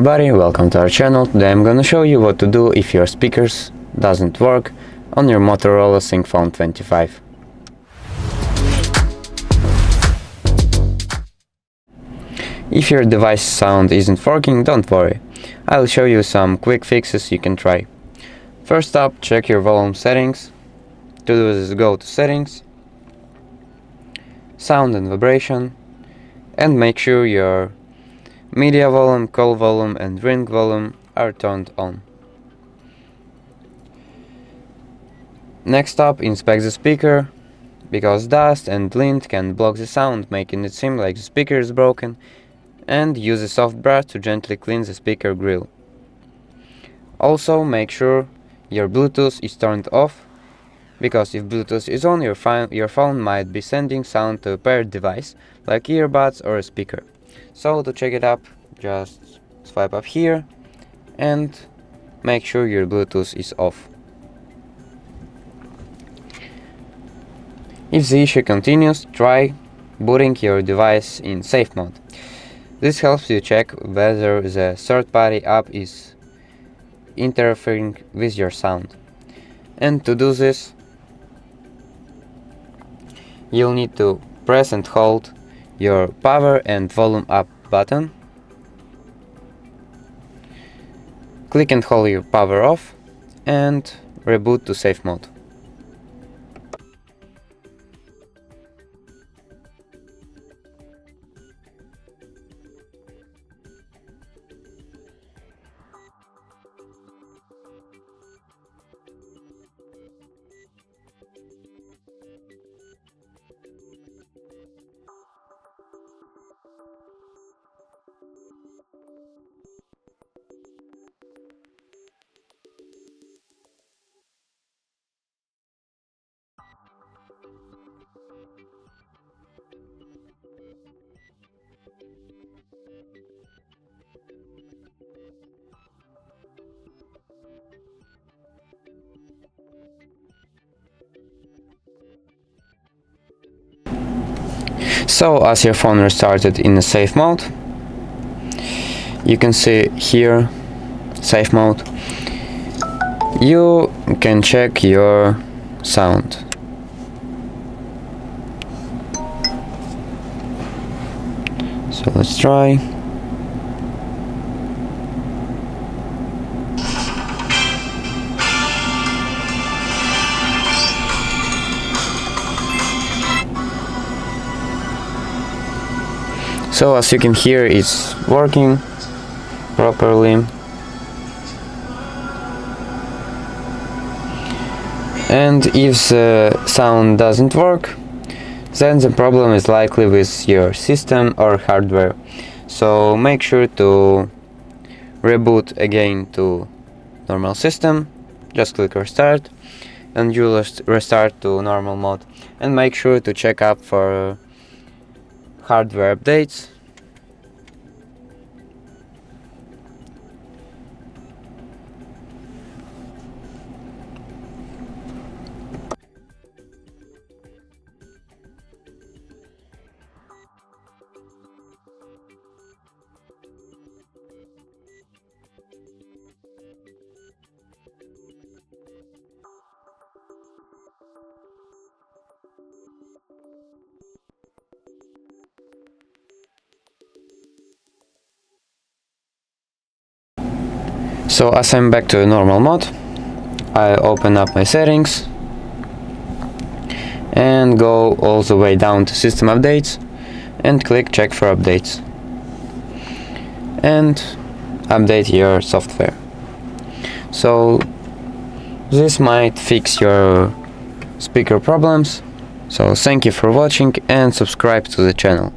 everybody, welcome to our channel. Today I'm gonna show you what to do if your speakers doesn't work on your Motorola ThinkPhone 25. If your device sound isn't working, don't worry. I'll show you some quick fixes you can try. First up, check your volume settings. To do this, go to Settings, Sound and Vibration, and make sure your media volume, call volume and ring volume are turned on. Next up, inspect the speaker, because dust and lint can block the sound, making it seem like the speaker is broken, and use a soft brush to gently clean the speaker grill. Also, make sure your Bluetooth is turned off, because if Bluetooth is on, your phone might be sending sound to a paired device, like earbuds or a speaker. So to check it up, just swipe up here and make sure your Bluetooth is off. If the issue continues, try booting your device in safe mode. This helps you check whether the third-party app is interfering with your sound. And to do this, you'll need to press and hold your power and volume up button. Click and hold your power off and reboot to safe mode. So, as your phone restarted in a safe mode, you can see here, safe mode, you can check your sound. So let's try. So as you can hear, it's working properly. And if the sound doesn't work, then the problem is likely with your system or hardware. So make sure to reboot again to normal system. Just click restart and you'll restart to normal mode. And make sure to check up for hardware updates. So as I'm back to normal mode, I open up my settings and go all the way down to system updates and click check for updates and update your software. So this might fix your speaker problems. So thank you for watching and subscribe to the channel.